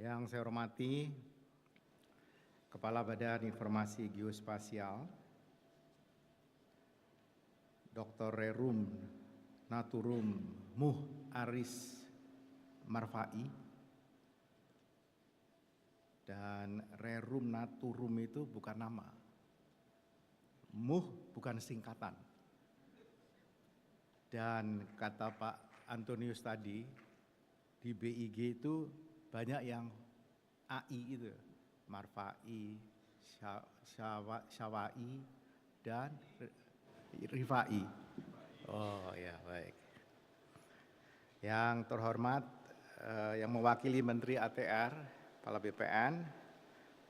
Yang saya hormati Kepala Badan Informasi Geospasial, Dr. Rerum Naturum Muh Aris Marfai, dan Rerum Naturum itu bukan nama, Muh bukan singkatan. Dan kata Pak Antonius tadi, di BIG itu banyak yang AI itu, Marfai, Syawai, dan Rifai. Oh ya, baik. Yang terhormat, yang mewakili Menteri ATR, Kepala BPN,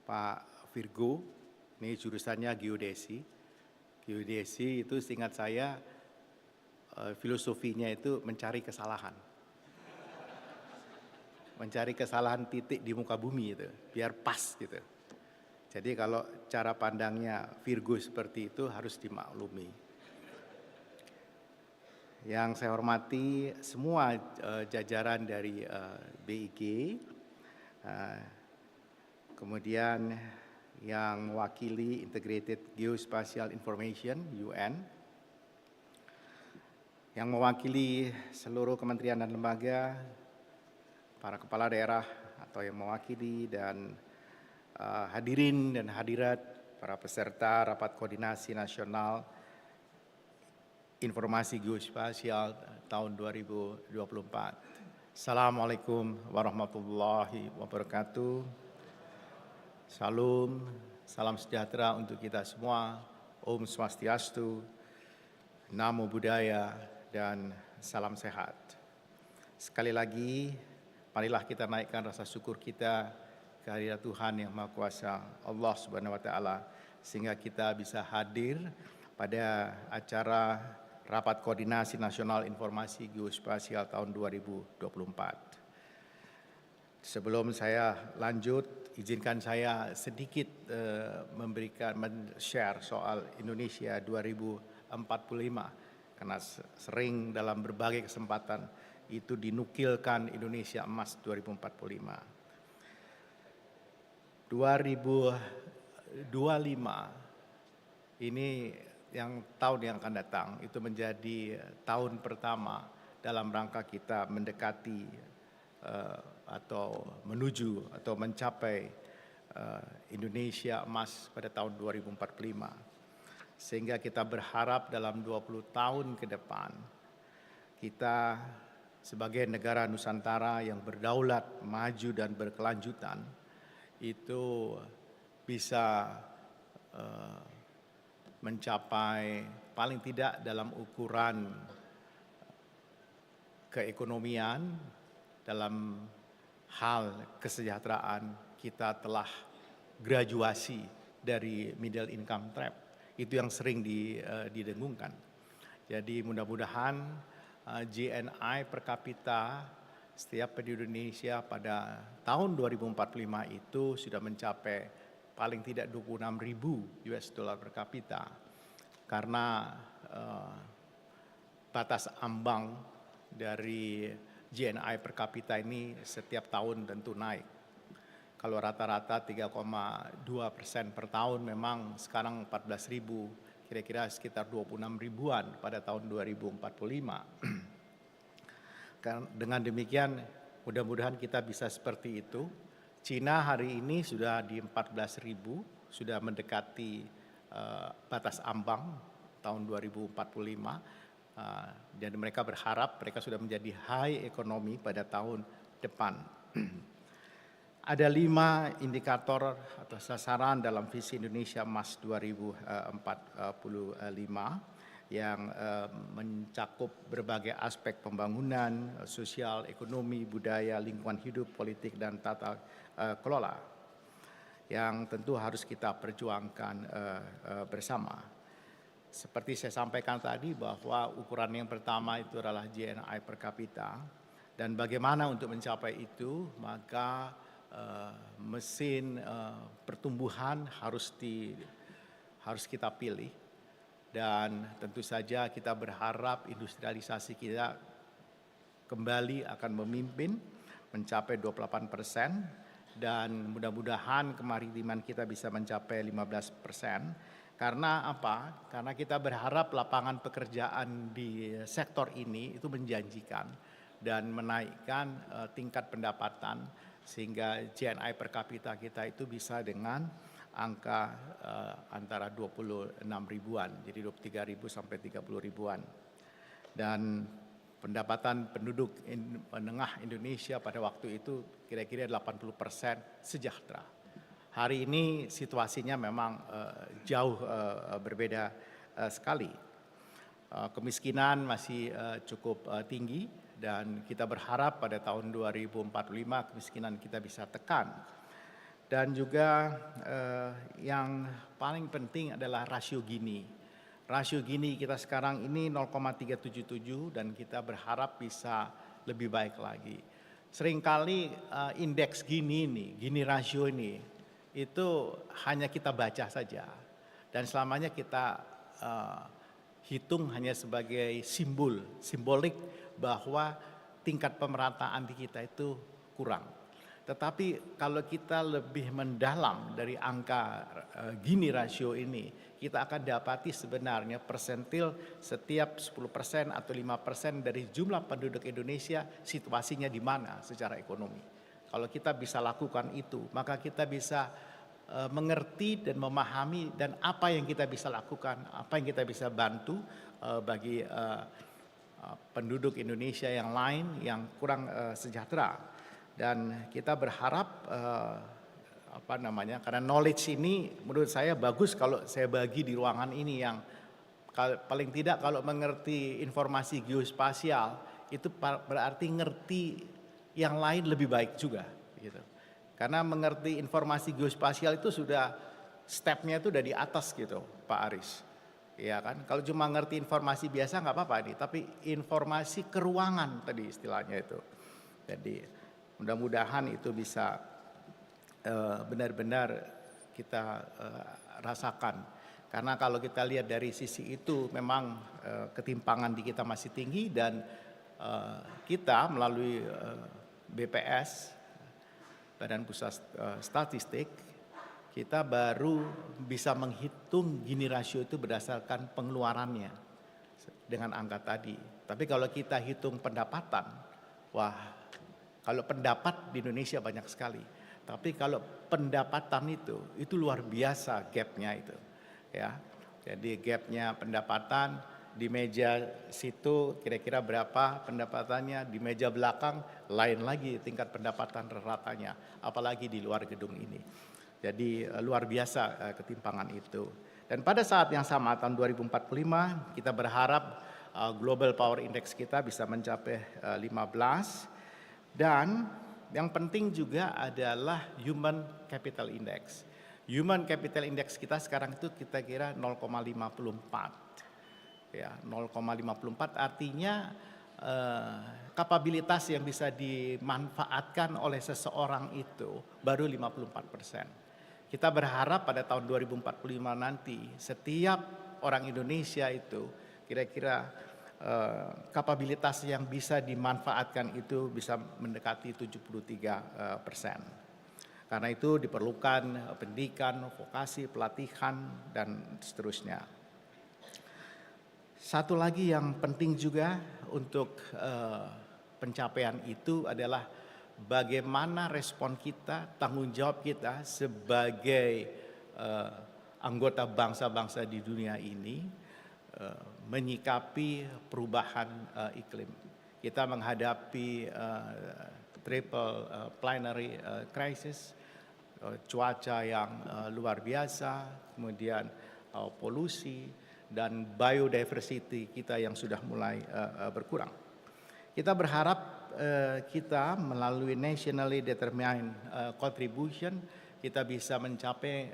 Pak Virgo, ini jurusannya geodesi. Geodesi itu seingat saya, filosofinya itu mencari kesalahan. Mencari kesalahan titik di muka bumi itu, biar pas gitu. Jadi kalau cara pandangnya Virgo seperti itu harus dimaklumi. Yang saya hormati semua jajaran dari BIG, kemudian yang mewakili Integrated Geospatial Information, UN, yang mewakili seluruh kementerian dan lembaga, para kepala daerah atau yang mewakili, dan hadirin dan hadirat, para peserta Rapat Koordinasi Nasional Informasi Geospasial tahun 2024. Assalamualaikum warahmatullahi wabarakatuh. Salam sejahtera untuk kita semua. Om Swastiastu, Namo Buddhaya, dan salam sehat. Sekali lagi, marilah kita naikkan rasa syukur kita kehadirat Tuhan Yang Maha Kuasa, Allah Subhanahu wa Ta'ala, sehingga kita bisa hadir pada acara Rapat Koordinasi Nasional Informasi Geospasial tahun 2024. Sebelum saya lanjut, izinkan saya sedikit men-share soal Indonesia 2045, karena sering dalam berbagai kesempatan itu dinukilkan Indonesia Emas 2045. 2025 ini yang tahun yang akan datang itu menjadi tahun pertama dalam rangka kita mendekati atau menuju atau mencapai Indonesia Emas pada tahun 2045. Sehingga kita berharap dalam 20 tahun ke depan kita sebagai negara Nusantara yang berdaulat, maju, dan berkelanjutan itu bisa mencapai paling tidak dalam ukuran keekonomian, dalam hal kesejahteraan kita telah graduasi dari middle income trap. Itu yang sering didengungkan. Jadi mudah-mudahan GNI per kapita setiap penduduk Indonesia pada tahun 2045 itu sudah mencapai paling tidak 26.000 US dollar per kapita, karena batas ambang dari GNI per kapita ini setiap tahun tentu naik. Kalau rata-rata 3,2% per tahun, memang sekarang 14.000, kira-kira sekitar 26 ribuan pada tahun 2045. Dengan demikian, mudah-mudahan kita bisa seperti itu. Cina hari ini sudah di 14.000, sudah mendekati batas ambang tahun 2045, dan mereka berharap mereka sudah menjadi high economy pada tahun depan. Ada 5 indikator atau sasaran dalam visi Indonesia Emas 2045 yang mencakup berbagai aspek pembangunan, sosial, ekonomi, budaya, lingkungan hidup, politik, dan tata kelola yang tentu harus kita perjuangkan bersama. Seperti saya sampaikan tadi bahwa ukuran yang pertama itu adalah GNI per kapita, dan bagaimana untuk mencapai itu, maka mesin pertumbuhan harus kita pilih, dan tentu saja kita berharap industrialisasi kita kembali akan memimpin mencapai 28%, dan mudah-mudahan kemaritiman kita bisa mencapai 15%. Karena apa? Karena kita berharap lapangan pekerjaan di sektor ini itu menjanjikan dan menaikkan tingkat pendapatan sehingga GNI per kapita kita itu bisa dengan angka antara 26 ribuan, jadi 23.000 sampai 30 ribuan. Dan pendapatan penduduk menengah Indonesia pada waktu itu kira-kira 80% sejahtera. Hari ini situasinya memang jauh berbeda sekali. Kemiskinan masih cukup tinggi dan kita berharap pada tahun 2045 kemiskinan kita bisa tekan. Dan juga yang paling penting adalah rasio Gini. Rasio Gini kita sekarang ini 0,377 dan kita berharap bisa lebih baik lagi. Seringkali indeks Gini rasio ini itu hanya kita baca saja dan selamanya kita hitung hanya sebagai simbolik bahwa tingkat pemerataan di kita itu kurang. Tetapi kalau kita lebih mendalam dari angka Gini rasio ini, kita akan dapati sebenarnya persentil setiap 10% atau 5% dari jumlah penduduk Indonesia situasinya di mana secara ekonomi. Kalau kita bisa lakukan itu, maka kita bisa mengerti dan memahami dan apa yang kita bisa lakukan, apa yang kita bisa bantu bagi penduduk Indonesia yang lain yang kurang sejahtera. Dan kita berharap karena knowledge ini menurut saya bagus kalau saya bagi di ruangan ini yang paling tidak kalau mengerti informasi geospasial itu berarti ngerti yang lain lebih baik juga gitu. Karena mengerti informasi geospasial itu sudah stepnya itu udah di atas gitu Pak Aris. Ya kan, kalau cuma ngerti informasi biasa nggak apa-apa nih, tapi informasi keruangan tadi istilahnya itu. Jadi mudah-mudahan itu bisa benar-benar kita rasakan. Karena kalau kita lihat dari sisi itu memang ketimpangan di kita masih tinggi dan kita melalui BPS, Badan Pusat Statistik, kita baru bisa menghitung Gini rasio itu berdasarkan pengeluarannya dengan angka tadi. Tapi kalau kita hitung pendapatan, wah, kalau pendapat di Indonesia banyak sekali, tapi kalau pendapatan itu luar biasa gapnya itu, ya. Jadi gapnya pendapatan di meja situ kira-kira berapa pendapatannya, di meja belakang lain lagi tingkat pendapatan ratanya, apalagi di luar gedung ini. Jadi luar biasa ketimpangan itu. Dan pada saat yang sama tahun 2045 kita berharap Global Power Index kita bisa mencapai 15. Dan yang penting juga adalah Human Capital Index. Human Capital Index kita sekarang itu kita kira 0,54. Ya, 0,54 artinya kapabilitas yang bisa dimanfaatkan oleh seseorang itu baru 54%. Kita berharap pada tahun 2045 nanti setiap orang Indonesia itu kira-kira kapabilitas yang bisa dimanfaatkan itu bisa mendekati 73%. Karena itu diperlukan pendidikan, vokasi, pelatihan, dan seterusnya. Satu lagi yang penting juga untuk pencapaian itu adalah bagaimana respon kita, tanggung jawab kita sebagai anggota bangsa-bangsa di dunia ini menyikapi perubahan iklim. Kita menghadapi triple planetary crisis, cuaca yang luar biasa, kemudian polusi dan biodiversity kita yang sudah mulai berkurang. Kita berharap kita melalui nationally determined contribution kita bisa mencapai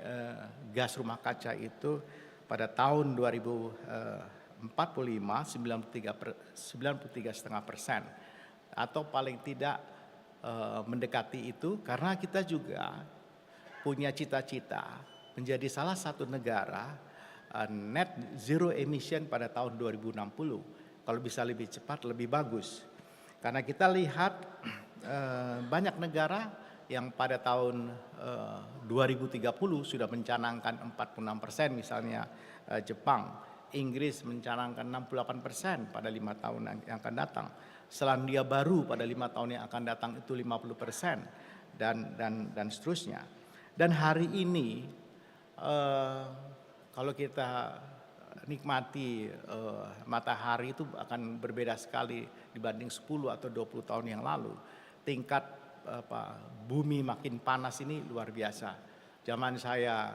gas rumah kaca itu pada tahun 2045 93,5% atau paling tidak mendekati itu karena kita juga punya cita-cita menjadi salah satu negara net zero emission pada tahun 2060. Kalau bisa lebih cepat lebih bagus. Karena kita lihat banyak negara yang pada tahun 2030 sudah mencanangkan 46%, misalnya Jepang. Inggris mencanangkan 68% pada 5 tahun yang akan datang. Selandia Baru pada 5 tahun yang akan datang itu 50%, dan seterusnya. Dan hari ini kalau kita nikmati matahari itu akan berbeda sekali dibanding 10 atau 20 tahun yang lalu. Tingkat bumi makin panas ini luar biasa. Zaman saya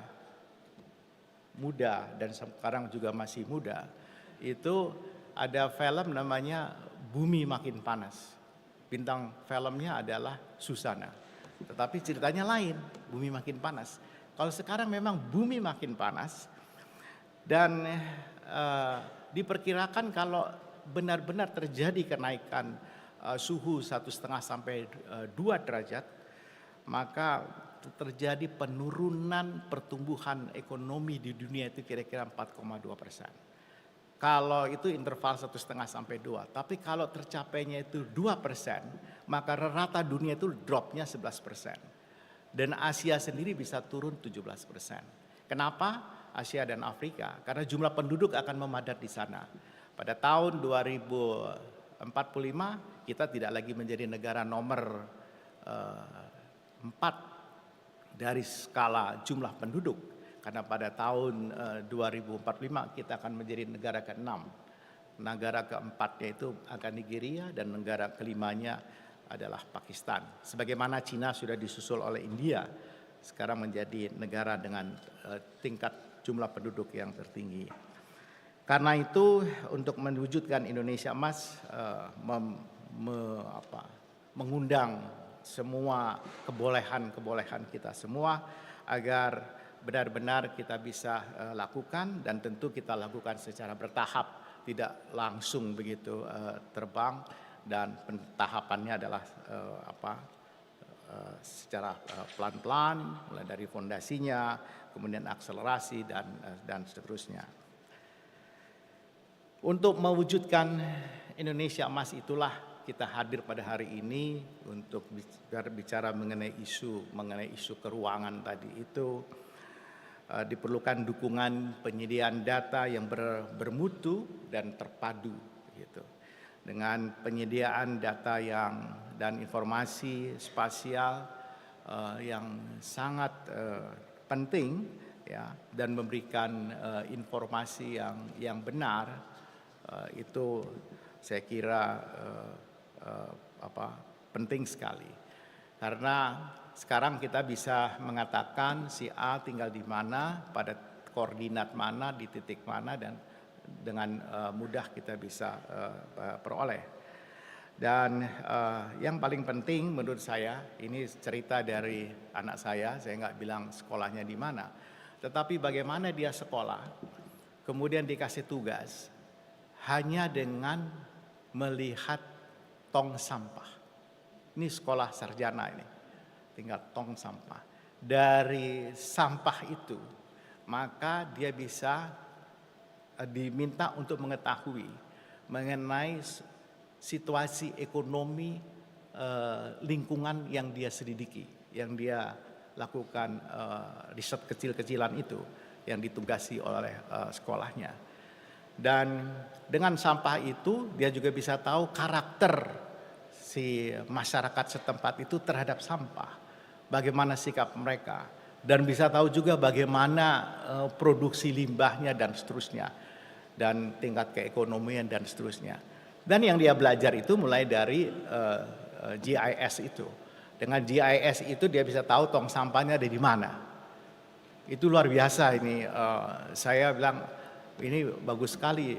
muda dan sekarang juga masih muda, itu ada film namanya Bumi Makin Panas. Bintang filmnya adalah Susana. Tetapi ceritanya lain, Bumi Makin Panas. Kalau sekarang memang bumi makin panas, dan diperkirakan kalau benar-benar terjadi kenaikan suhu 1,5 sampai 2 derajat, maka terjadi penurunan pertumbuhan ekonomi di dunia itu kira-kira 4,2%. Kalau itu interval 1,5 sampai 2, tapi kalau tercapainya itu 2%, maka rata dunia itu dropnya 11%. Dan Asia sendiri bisa turun 17%. Kenapa Asia dan Afrika? Karena jumlah penduduk akan memadat di sana. Pada tahun 2045 kita tidak lagi menjadi negara nomor 4 dari skala jumlah penduduk, karena pada tahun 2045 kita akan menjadi negara ke-6. Negara keempatnya itu akan Nigeria, dan negara kelimanya adalah Pakistan. Sebagaimana Cina sudah disusul oleh India, sekarang menjadi negara dengan tingkat jumlah penduduk yang tertinggi. Karena itu untuk mewujudkan Indonesia Emas mengundang semua kebolehan kita semua agar benar-benar kita bisa lakukan, dan tentu kita lakukan secara bertahap, tidak langsung begitu terbang, dan tahapannya adalah secara pelan-pelan, mulai dari fondasinya, kemudian akselerasi, dan seterusnya. Untuk mewujudkan Indonesia Emas itulah kita hadir pada hari ini untuk bicara mengenai isu keuangan tadi itu. Diperlukan dukungan penyediaan data yang bermutu dan terpadu gitu. Dengan penyediaan data dan informasi spasial yang sangat penting ya, dan memberikan informasi yang benar, itu saya kira penting sekali. Karena sekarang kita bisa mengatakan si A tinggal di mana, pada koordinat mana, di titik mana, dan dengan mudah kita bisa peroleh. Dan yang paling penting menurut saya, ini cerita dari anak saya nggak bilang sekolahnya di mana, tetapi bagaimana dia sekolah, kemudian dikasih tugas hanya dengan melihat tong sampah. Ini sekolah sarjana ini, tinggal tong sampah. Dari sampah itu, maka dia bisa diminta untuk mengetahui mengenai situasi ekonomi lingkungan yang dia selidiki, yang dia lakukan riset kecil-kecilan itu, yang ditugasi oleh sekolahnya. Dan dengan sampah itu dia juga bisa tahu karakter si masyarakat setempat itu terhadap sampah, bagaimana sikap mereka, dan bisa tahu juga bagaimana produksi limbahnya dan seterusnya, dan tingkat keekonomian dan seterusnya. Dan yang dia belajar itu mulai dari GIS itu. Dengan GIS itu dia bisa tahu tong sampahnya ada di mana. Itu luar biasa ini. Saya bilang, ini bagus sekali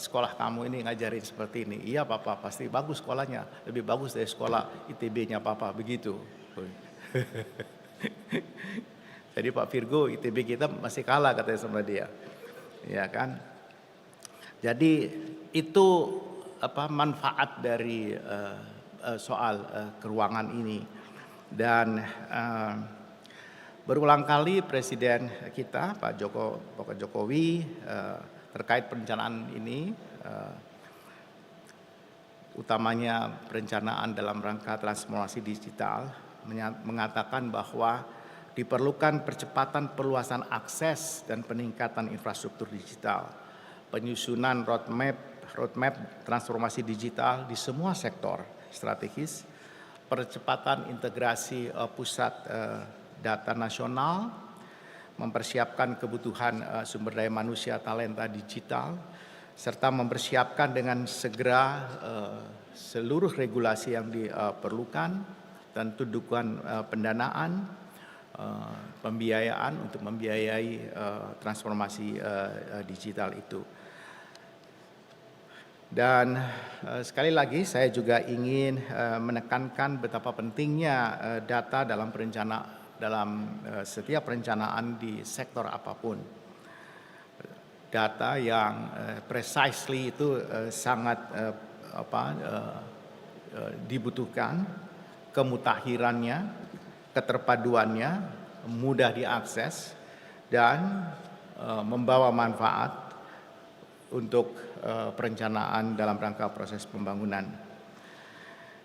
sekolah kamu ini ngajarin seperti ini. Iya Papa, pasti bagus sekolahnya. Lebih bagus dari sekolah ITB-nya Papa, begitu. Jadi Pak Virgo, ITB kita masih kalah katanya sama dia. Ya kan? Jadi itu manfaat dari soal keuangan ini. Dan berulang kali Presiden kita Pak Jokowi terkait perencanaan ini, utamanya perencanaan dalam rangka transformasi digital, mengatakan bahwa diperlukan percepatan perluasan akses dan peningkatan infrastruktur digital, penyusunan roadmap transformasi digital di semua sektor strategis, percepatan integrasi pusat data nasional, mempersiapkan kebutuhan sumber daya manusia talenta digital, serta mempersiapkan dengan segera seluruh regulasi yang diperlukan, tentu dukungan pendanaan, pembiayaan untuk membiayai transformasi digital itu. Dan sekali lagi saya juga ingin menekankan betapa pentingnya data dalam setiap perencanaan di sektor apapun. Data yang precisely itu sangat dibutuhkan, kemutakhirannya, keterpaduannya, mudah diakses, dan membawa manfaat untuk perencanaan dalam rangka proses pembangunan.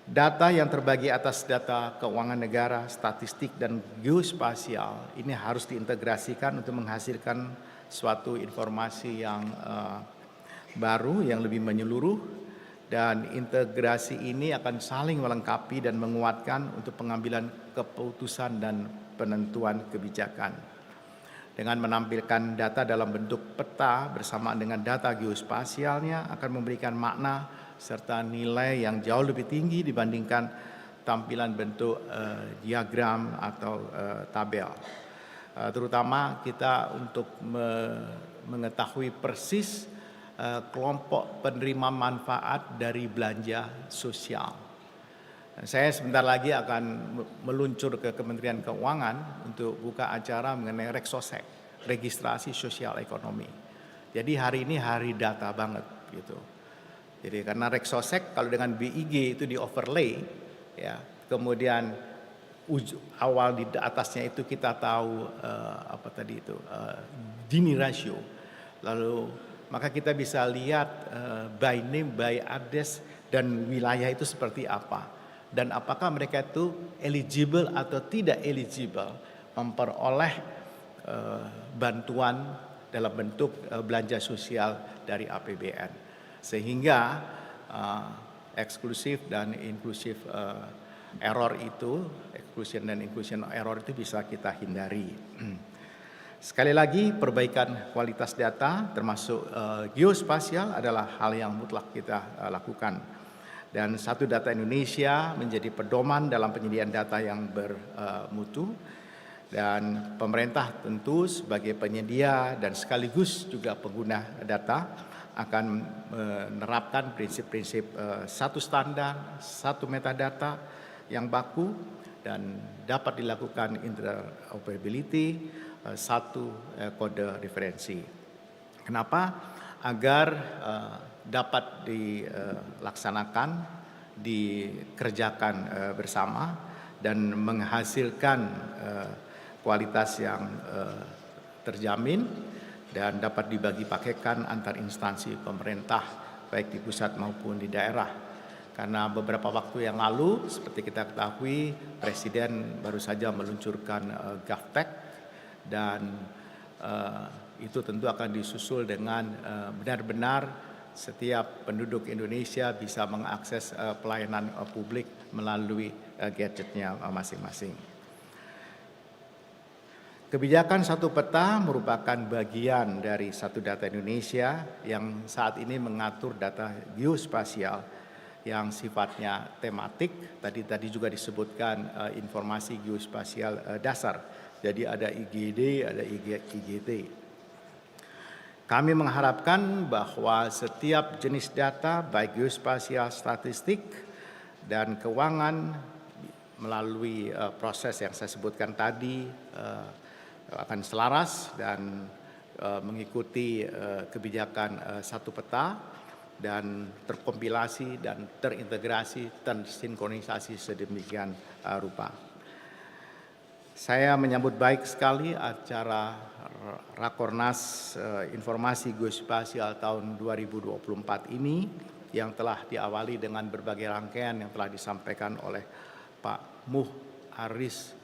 Data yang terbagi atas data keuangan negara, statistik, dan geospasial ini harus diintegrasikan untuk menghasilkan suatu informasi yang baru, yang lebih menyeluruh, dan integrasi ini akan saling melengkapi dan menguatkan untuk pengambilan keputusan dan penentuan kebijakan. Dengan menampilkan data dalam bentuk peta bersamaan dengan data geospasialnya akan memberikan makna serta nilai yang jauh lebih tinggi dibandingkan tampilan bentuk diagram atau tabel. Terutama kita untuk mengetahui persis kelompok penerima manfaat dari belanja sosial. Saya sebentar lagi akan meluncur ke Kementerian Keuangan untuk buka acara mengenai Reksosek, registrasi sosial ekonomi. Jadi hari ini hari data banget gitu. Jadi karena Reksosek kalau dengan BIG itu di overlay, ya, kemudian awal di atasnya itu kita tahu Gini ratio, lalu maka kita bisa lihat by name, by address, dan wilayah itu seperti apa. Dan apakah mereka itu eligible atau tidak eligible memperoleh bantuan dalam bentuk belanja sosial dari APBN. Sehingga eksklusif dan inklusif error itu, exclusion dan inclusion error itu bisa kita hindari. Sekali lagi, perbaikan kualitas data termasuk geospasial adalah hal yang mutlak kita lakukan. Dan Satu Data Indonesia menjadi pedoman dalam penyediaan data yang bermutu, dan pemerintah tentu sebagai penyedia dan sekaligus juga pengguna data akan menerapkan prinsip-prinsip satu standar, satu metadata yang baku dan dapat dilakukan interoperability, satu kode referensi. Kenapa? Agar dapat dilaksanakan, dikerjakan bersama dan menghasilkan kualitas yang terjamin dan dapat dibagi pakaikan antar instansi pemerintah baik di pusat maupun di daerah. Karena beberapa waktu yang lalu seperti kita ketahui Presiden baru saja meluncurkan GovTech, dan itu tentu akan disusul dengan benar-benar setiap penduduk Indonesia bisa mengakses pelayanan publik melalui gadgetnya masing-masing. Kebijakan satu peta merupakan bagian dari Satu Data Indonesia yang saat ini mengatur data geospasial yang sifatnya tematik. Tadi juga disebutkan informasi geospasial dasar. Jadi ada IGD, ada IGT. Kami mengharapkan bahwa setiap jenis data baik geospasial, statistik, dan keuangan melalui proses yang saya sebutkan tadi akan selaras dan mengikuti kebijakan satu peta dan terkompilasi dan terintegrasi, tersinkronisasi sedemikian rupa. Saya menyambut baik sekali acara Rakornas Informasi Geospasial tahun 2024 ini yang telah diawali dengan berbagai rangkaian yang telah disampaikan oleh Pak Muh Haris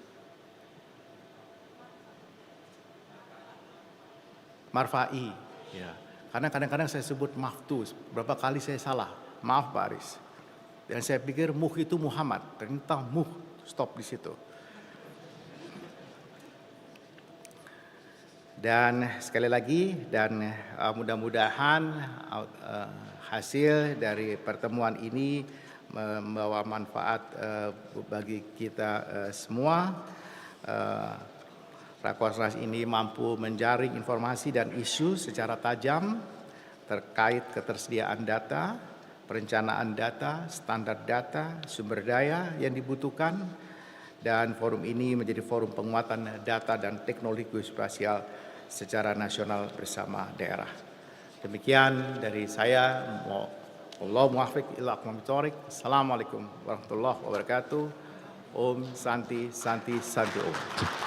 Marfai. Ya. Karena kadang-kadang saya sebut Maftus, berapa kali saya salah. Maaf Pak Haris. Dan saya pikir Muh itu Muhammad, ternyata Muh, stop di situ. Dan sekali lagi, dan mudah-mudahan hasil dari pertemuan ini membawa manfaat bagi kita semua. Rakornas ini mampu menjaring informasi dan isu secara tajam terkait ketersediaan data, perencanaan data, standar data, sumber daya yang dibutuhkan, dan forum ini menjadi forum penguatan data dan teknologi geospasial secara nasional bersama daerah. Demikian dari saya. Wallahu muwaffiq ila aqwamit thoriq. Assalamualaikum warahmatullahi wabarakatuh. Om Santi Santi Santi Om.